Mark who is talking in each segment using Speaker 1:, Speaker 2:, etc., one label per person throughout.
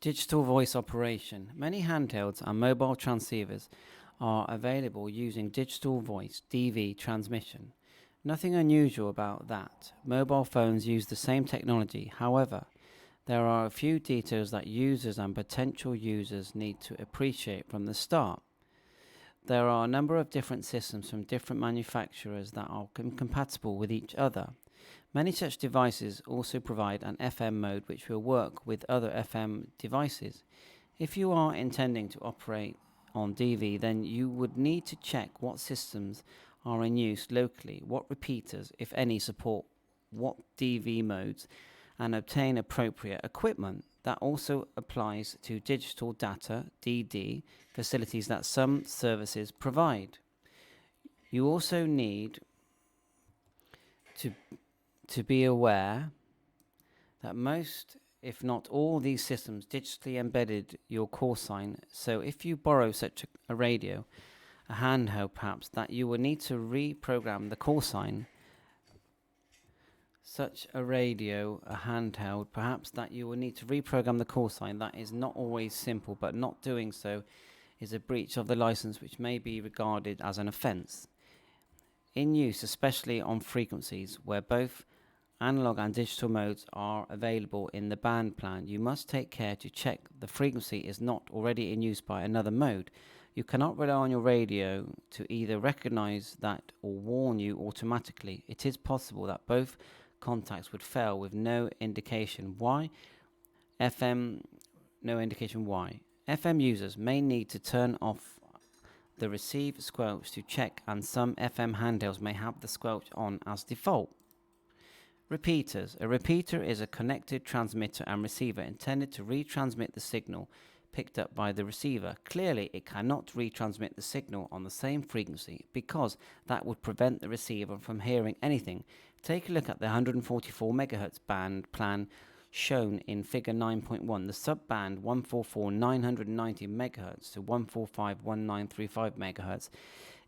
Speaker 1: Digital voice operation. Many handhelds and mobile transceivers are available using digital voice (DV) transmission. Nothing unusual about that. Mobile phones use the same technology. However, there are a few details that users and potential users need to appreciate from the start. There are a number of different systems from different manufacturers that are incompatible with each other. Many such devices also provide an FM mode which will work with other FM devices. If you are intending to operate on DV, then you would need to check what systems are in use locally, what repeaters, if any, support what DV modes, and obtain appropriate equipment. That also applies to digital data (DD) facilities that some services provide. You also need to be aware that most, if not all, these systems digitally embedded your call sign. So if you borrow such a radio, a handheld perhaps, that you will need to reprogram the call sign. Such a radio, a handheld, perhaps that you will need to reprogram the call sign. That is not always simple, but not doing so is a breach of the license which may be regarded as an offence. In use, especially on frequencies where both analog and digital modes are available in the band plan, you must take care to check the frequency is not already in use by another mode. You cannot rely on your radio to either recognize that or warn you automatically. It is possible that both contacts would fail with no indication why. FM users may need to turn off the receive squelch to check, and some FM handhelds may have the squelch on as default. Repeaters. A repeater is a connected transmitter and receiver intended to retransmit the signal picked up by the receiver. Clearly, it cannot retransmit the signal on the same frequency because that would prevent the receiver from hearing anything. Take a look at the 144 MHz band plan shown in figure 9.1. The sub-band 144-990 MHz to 145-1935 MHz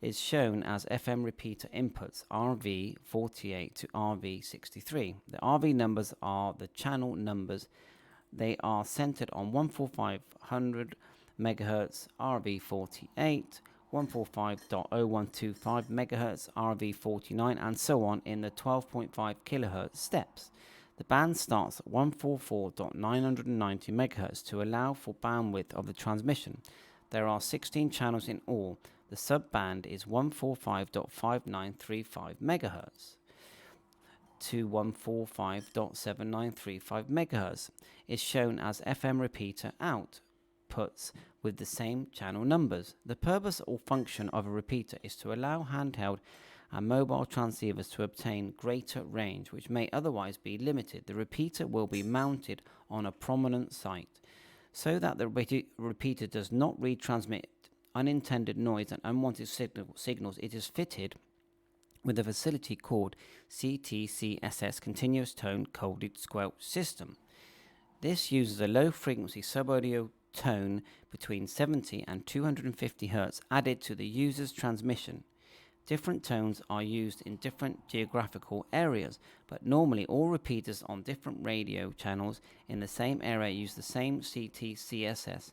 Speaker 1: is shown as FM repeater inputs RV48 to RV63. The RV numbers are the channel numbers. They are centered on 14500 MHz RV48, 145.0125 MHz RV49, and so on in the 12.5 kHz steps. The band starts at 144.990 MHz to allow for bandwidth of the transmission. There are 16 channels in all. The sub-band is 145.5935 MHz to 145.7935 MHz is shown as FM repeater outputs with the same channel numbers. The purpose or function of a repeater is to allow handheld and mobile transceivers to obtain greater range, which may otherwise be limited. The repeater will be mounted on a prominent site so that the repeater does not retransmit unintended noise and unwanted signals. It is fitted with a facility called CTCSS, Continuous Tone Coded Squelch System. This uses a low frequency sub-audio tone between 70 and 250 Hz added to the user's transmission. Different tones are used in different geographical areas, but normally all repeaters on different radio channels in the same area use the same CTCSS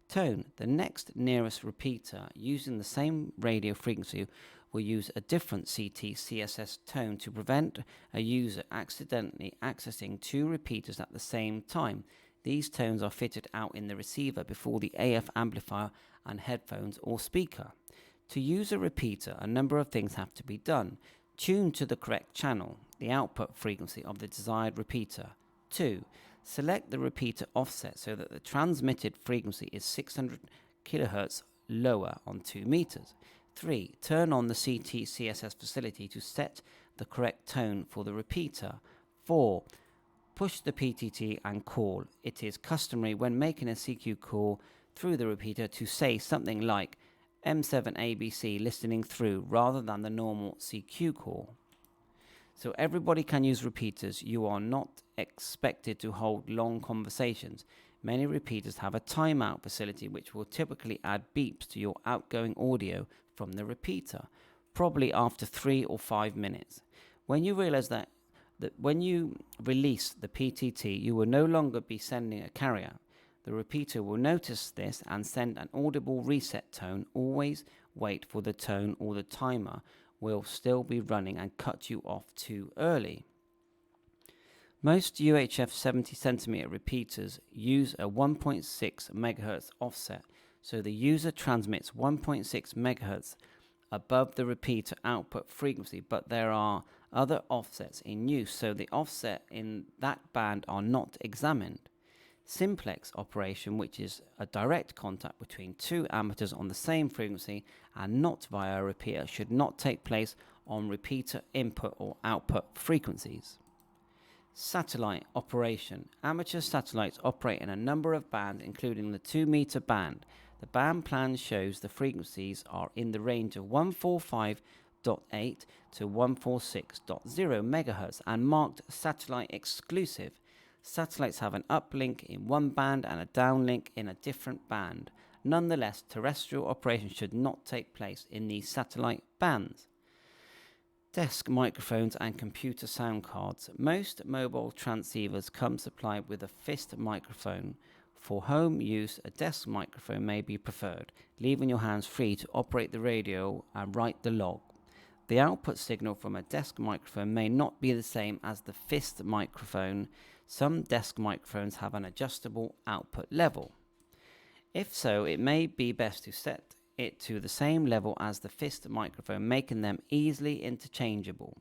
Speaker 1: tone. The next nearest repeater using the same radio frequency will use a different CTCSS tone to prevent a user accidentally accessing two repeaters at the same time. These tones are fitted out in the receiver before the AF amplifier and headphones or speaker. To use a repeater, a number of things have to be done. Tune to the correct channel, the output frequency of the desired repeater. 2. Select the repeater offset so that the transmitted frequency is 600 kHz lower on 2 meters. 3. Turn on the CTCSS facility to set the correct tone for the repeater. 4. Push the PTT and call. It is customary when making a CQ call through the repeater to say something like M7ABC listening through rather than the normal CQ call. So everybody can use repeaters. You are not expected to hold long conversations. Many repeaters have a timeout facility which will typically add beeps to your outgoing audio from the repeater, probably after 3 or 5 minutes. When you realize that when you release the PTT, you will no longer be sending a carrier. The repeater will notice this and send an audible reset tone. Always wait for the tone or the timer will still be running and cut you off too early. Most UHF 70cm repeaters use a 1.6 MHz offset, so the user transmits 1.6 MHz above the repeater output frequency, but there are other offsets in use, so the offset in that band are not examined. Simplex operation, which is a direct contact between two ammeters on the same frequency and not via a repeater, should not take place on repeater input or output frequencies. Satellite operation. Amateur satellites operate in a number of bands, including the 2-meter band. The band plan shows the frequencies are in the range of 145.8 to 146.0 MHz and marked satellite exclusive. Satellites have an uplink in one band and a downlink in a different band. Nonetheless, terrestrial operations should not take place in these satellite bands. Desk microphones and computer sound cards. Most mobile transceivers come supplied with a fixed microphone. For home use, a desk microphone may be preferred, leaving your hands free to operate the radio and write the log. The output signal from a desk microphone may not be the same as the fixed microphone. Some desk microphones have an adjustable output level. If so, it may be best to set it to the same level as the fixed microphone, making them easily interchangeable.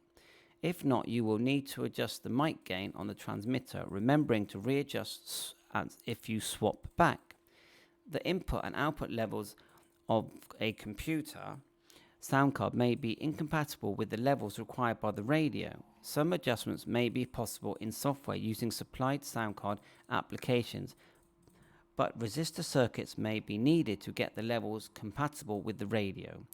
Speaker 1: If not, you will need to adjust the mic gain on the transmitter, remembering to readjust as if you swap back. The input and output levels of a computer sound card may be incompatible with the levels required by the radio. Some adjustments may be possible in software using supplied sound card applications, but resistor circuits may be needed to get the levels compatible with the radio.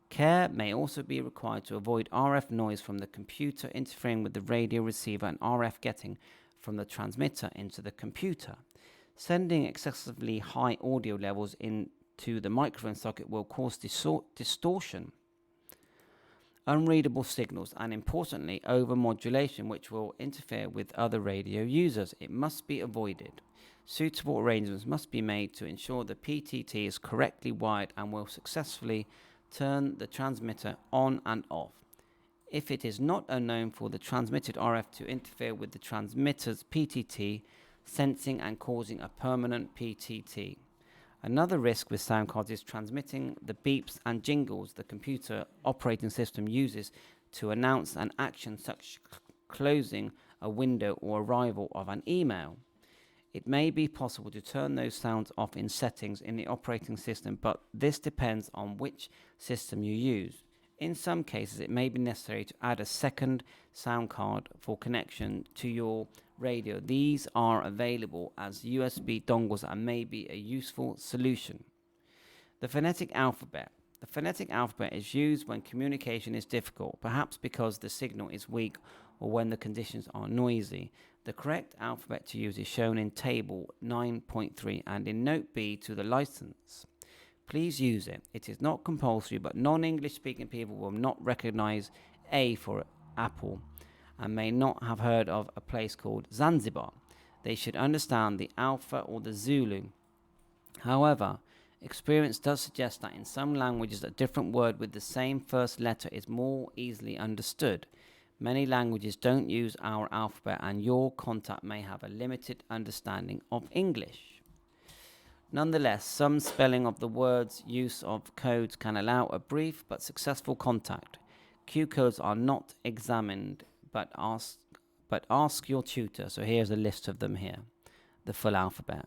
Speaker 1: Care may also be required to avoid RF noise from the computer interfering with the radio receiver and RF getting from the transmitter into the computer. Sending excessively high audio levels into the microphone socket will cause distortion, unreadable signals, and importantly, overmodulation, which will interfere with other radio users. It must be avoided. Suitable arrangements must be made to ensure the PTT is correctly wired and will successfully turn the transmitter on and off. If it is not unknown for the transmitted RF to interfere with the transmitter's PTT, sensing and causing a permanent PTT. Another risk with sound cards is transmitting the beeps and jingles the computer operating system uses to announce an action such closing a window or arrival of an email. It may be possible to turn those sounds off in settings in the operating system, but this depends on which system you use. In some cases, it may be necessary to add a second sound card for connection to your radio. These are available as USB dongles and may be a useful solution. The phonetic alphabet. The phonetic alphabet is used when communication is difficult, perhaps because the signal is weak or when the conditions are noisy. The correct alphabet to use is shown in Table 9.3 and in Note B to the license. Please use it. It is not compulsory, but non-English speaking people will not recognize A for apple and may not have heard of a place called Zanzibar. They should understand the Alpha or the Zulu. However, experience does suggest that in some languages a different word with the same first letter is more easily understood. Many languages don't use our alphabet and your contact may have a limited understanding of English. Nonetheless, some spelling of the words use of codes can allow a brief but successful contact. Q codes are not examined, but ask your tutor. So here's a list of them here, the full alphabet.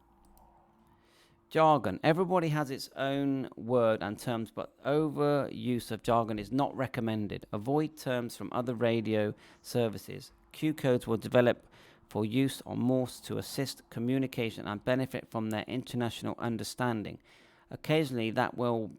Speaker 1: Jargon. Everybody has its own word and terms, but overuse of jargon is not recommended. Avoid terms from other radio services. Q codes will develop for use on Morse to assist communication and benefit from their international understanding. Occasionally, that will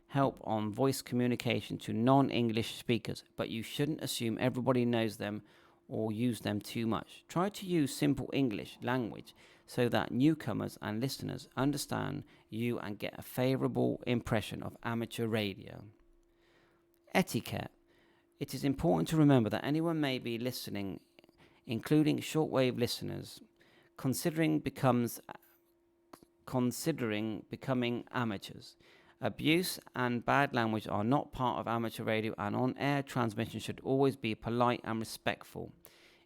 Speaker 1: help on voice communication to non-English speakers, but you shouldn't assume everybody knows them or use them too much. Try to use simple English language so that newcomers and listeners understand you and get a favorable impression of amateur radio. Etiquette. It is important to remember that anyone may be listening, including shortwave listeners. Considering becomes considering becoming amateurs. Abuse and bad language are not part of amateur radio, and on-air transmission should always be polite and respectful.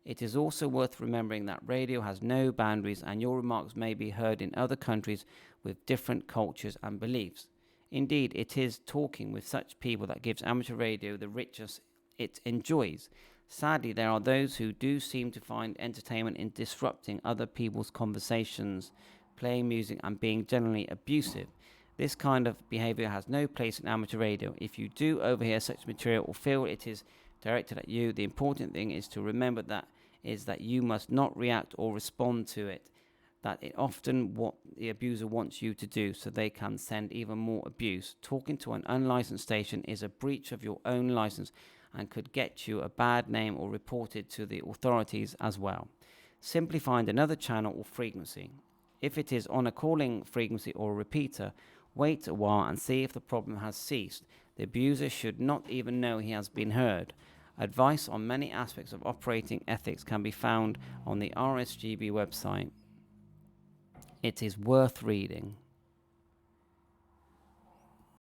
Speaker 1: It is also worth remembering that radio has no boundaries, and your remarks may be heard in other countries with different cultures and beliefs. Indeed, it is talking with such people that gives amateur radio the richness it enjoys. Sadly, there are those who do seem to find entertainment in disrupting other people's conversations, playing music, and being generally abusive. This kind of behavior has no place in amateur radio. If you do overhear such material or feel it is directed at you, the important thing is to remember that you must not react or respond to it. That it often what the abuser wants you to do, so they can send even more abuse. Talking to an unlicensed station is a breach of your own license and could get you a bad name or reported to the authorities as well. Simply find another channel or frequency. If it is on a calling frequency or a repeater, wait a while and see if the problem has ceased. The abuser should not even know he has been heard. Advice on many aspects of operating ethics can be found on the RSGB website. It is worth reading.